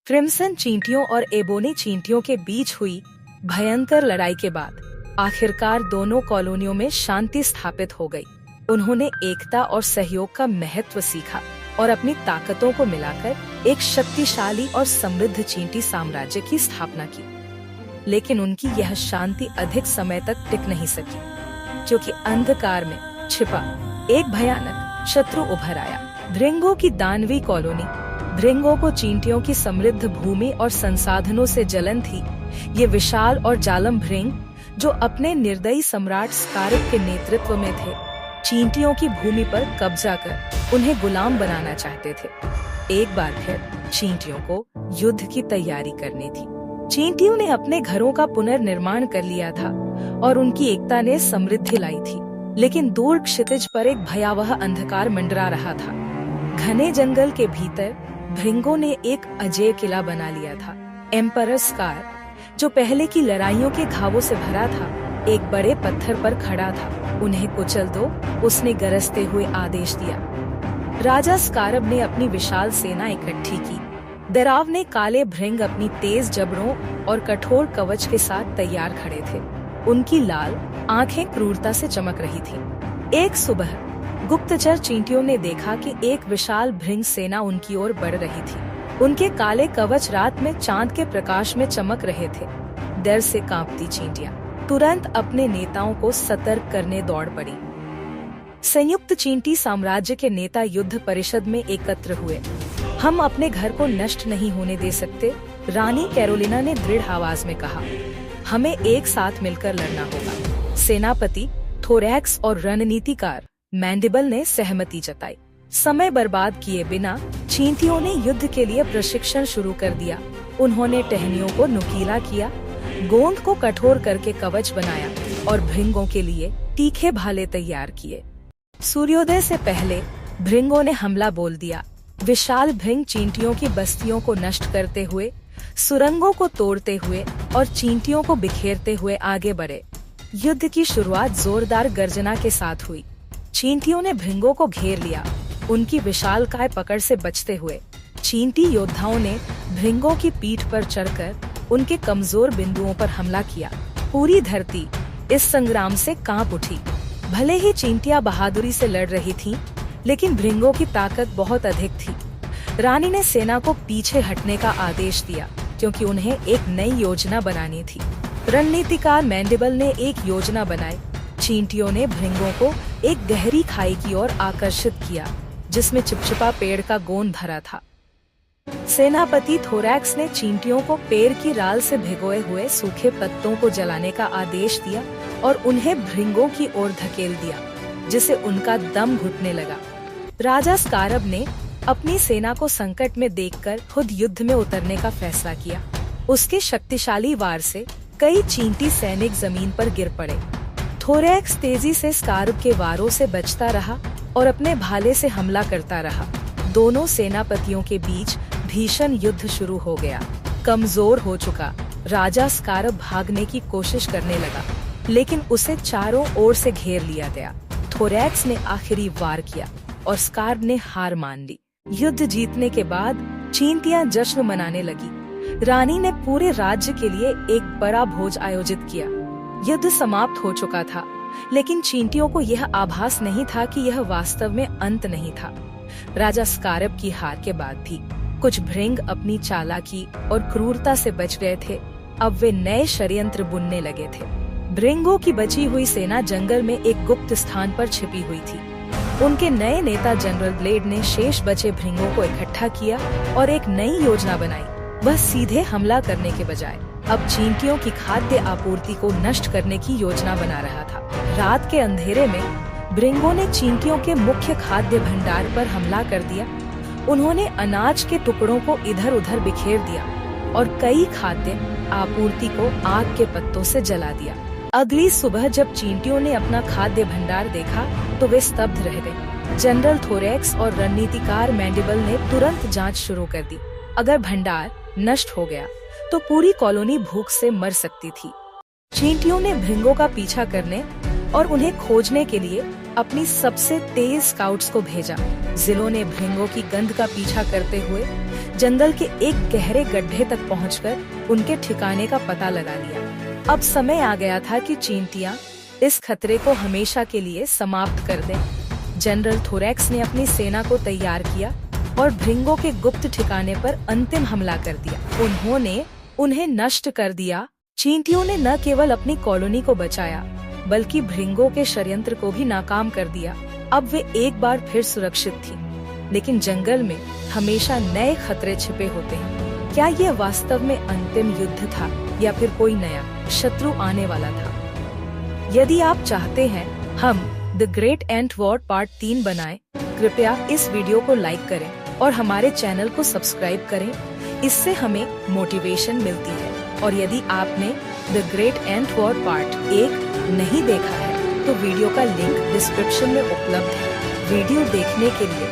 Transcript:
Crimson चींटियों और ebony चींटियों के बीच हुई भयंकर लड़ाई के बाद आखिरकार दोनों कॉलोनियों में शांति स्थापित हो गई। उन्होंने एकता और सहयोग का महत्व सीखा और अपनी ताकतों को मिलाकर एक शक्तिशाली और समृद्ध चींटी साम्राज्य की स्थापना की। लेकिन उनकी यह शांति अधिक समय तक टिक नहीं सकी, क्योंकि अंधकार में छिपा एक भयानक शत्रु उभर आया। भृंगों की दानवी कॉलोनी। भृंगों को चींटियों की समृद्ध भूमि और संसाधनों से जलन थी। ये विशाल और जालम भृंग, जो अपने निर्दयी सम्राट स्कारब के नेतृत्व में थे, चींटियों की भूमि पर कब्जा कर उन्हें गुलाम बनाना चाहते थे। एक बार फिर चींटियों को युद्ध की तैयारी करनी थी। चींटियों ने अपने घरों का पुनर्निर्माण कर लिया था और उनकी एकता ने समृद्धि लाई थी। लेकिन दूर क्षितिज पर एक भयावह अंधकार मंडरा रहा था। घने जंगल के भीतर भृंगों ने एक अजेय किला बना लिया था। एम्परर स्कार, जो पहले की लड़ाइयों के घावों से भरा था, एक बड़े पत्थर पर खड़ा था। उन्हें कुचल दो, उसने गरजते हुए आदेश दिया। राजा स्कारब ने अपनी विशाल सेना इकट्ठी की। डरावने काले भृंग अपनी तेज जबड़ों और कठोर कवच के साथ तैयार खड़े थे। उनकी लाल आंखें क्रूरता से चमक रही थी। एक सुबह गुप्तचर चींटियों ने देखा कि एक विशाल भृंग सेना उनकी ओर बढ़ रही थी। उनके काले कवच रात में चांद के प्रकाश में चमक रहे थे। डर से कांपती चींटियां तुरंत अपने नेताओं को सतर्क करने दौड़ पड़ी। संयुक्त चींटी साम्राज्य के नेता युद्ध परिषद में एकत्र हुए। हम अपने घर को नष्ट नहीं होने दे सकते, रानी कैरोलिना ने दृढ़ आवाज में कहा। हमें एक साथ मिलकर लड़ना होगा। सेनापति थोरैक्स और रणनीतिकार मैंडिबल ने सहमति जताई। समय बर्बाद किए बिना चींटियों ने युद्ध के लिए प्रशिक्षण शुरू कर दिया। उन्होंने टहनियों को नुकीला किया, गोंद को कठोर करके कवच बनाया और भृंगों के लिए तीखे भाले तैयार किए। सूर्योदय से पहले भृंगों ने हमला बोल दिया। विशाल भृंग चींटियों की बस्तियों को नष्ट करते हुए, सुरंगों को तोड़ते हुए और चींटियों को बिखेरते हुए आगे बढ़े। युद्ध की शुरुआत जोरदार गर्जना के साथ हुई। चींटियों ने भृंगों को घेर लिया। उनकी विशालकाय पकड़ से बचते हुए चींटी योद्धाओं ने भृंगों की पीठ पर चढ़कर उनके कमजोर बिंदुओं पर हमला किया। पूरी धरती इस संग्राम से कांप उठी। भले ही चींटियां बहादुरी से लड़ रही थीं, लेकिन भृंगों की ताकत बहुत अधिक थी। रानी ने सेना को पीछे हटने का आदेश दिया, क्योंकि उन्हें एक नई योजना बनानी थी। रणनीतिकार मैंडिबल ने एक योजना बनाई। चींटियों ने भृंगों को एक गहरी खाई की ओर आकर्षित किया, जिसमें चिपचिपा पेड़ का गोंद भरा था। सेनापति थोरैक्स ने चींटियों को पेड़ की राल से भिगोए हुए सूखे पत्तों को जलाने का आदेश दिया और उन्हें भृंगों की ओर धकेल दिया, जिसे उनका दम घुटने लगा। राजा स्कारब ने अपनी सेना को संकट में देखकर खुद युद्ध में उतरने का फैसला किया। उसके शक्तिशाली वार से कई चींटी सैनिक जमीन पर गिर पड़े। थोरैक्स तेजी से स्कारब के वारों से बचता रहा और अपने भाले से हमला करता रहा। दोनों सेनापतियों के बीच भीषण युद्ध शुरू हो गया। कमजोर हो चुका राजा स्कारब भागने की कोशिश करने लगा, लेकिन उसे चारों ओर से घेर लिया गया। थोरैक्स ने आखिरी वार किया और स्कारब ने हार मान ली। युद्ध जीतने के बाद चींटियां जश्न मनाने लगी। रानी ने पूरे राज्य के लिए एक बड़ा भोज आयोजित किया। युद्ध समाप्त हो चुका था, लेकिन चींटियों को यह आभास नहीं था कि यह वास्तव में अंत नहीं था। राजा स्कारब की हार के बाद भी कुछ भृंग अपनी चालाकी और क्रूरता से बच गए थे। अब वे नए षड्यंत्र बुनने लगे थे। भृंगों की बची हुई सेना जंगल में एक गुप्त स्थान पर छिपी हुई थी। उनके नए नेता जनरल ब्लेड ने शेष बचे भृंगों को इकट्ठा किया और एक नई योजना बनाई। वह सीधे हमला करने के बजाय अब चींटियों की खाद्य आपूर्ति को नष्ट करने की योजना बना रहा था। रात के अंधेरे में भृंगों ने चींटियों के मुख्य खाद्य भंडार पर हमला कर दिया। उन्होंने अनाज के टुकड़ों को इधर उधर बिखेर दिया और कई खाद्य आपूर्ति को आग के पत्तों से जला दिया। अगली सुबह जब चींटियों ने अपना खाद्य भंडार देखा तो वे स्तब्ध रह गए। जनरल थोरैक्स और रणनीतिकार मैंडिबल ने तुरंत जांच शुरू कर दी। अगर भंडार नष्ट हो गया तो पूरी कॉलोनी भूख से मर सकती थी। चींटियों ने भृंगों का पीछा करने और उन्हें खोजने के लिए अपनी सबसे तेज स्काउट्स को भेजा। जिलो ने भृंगों की गंध का पीछा करते हुए जंगल के एक गहरे गड्ढे तक पहुंचकर उनके ठिकाने का पता लगा लिया। अब समय आ गया था कि चींटियां इस खतरे को हमेशा के लिए समाप्त कर दें। जनरल थोरैक्स ने अपनी सेना को तैयार किया और भृंगों के गुप्त ठिकाने पर अंतिम हमला कर दिया। उन्होंने उन्हें नष्ट कर दिया। चींटियों ने न केवल अपनी कॉलोनी को बचाया बल्कि भृंगों के षड्यंत्र को भी नाकाम कर दिया। अब वे एक बार फिर सुरक्षित थीं। लेकिन जंगल में हमेशा नए खतरे छिपे होते हैं। क्या ये वास्तव में अंतिम युद्ध था या फिर कोई नया शत्रु आने वाला था? यदि आप चाहते हैं हम the great ant war part 3 बनाएं, कृपया इस वीडियो को लाइक करें और हमारे चैनल को सब्सक्राइब करें। इससे हमें मोटिवेशन मिलती है। और यदि आपने the great ant war part 1 नहीं देखा है तो वीडियो का लिंक डिस्क्रिप्शन में उपलब्ध है। वीडियो देखने के लिए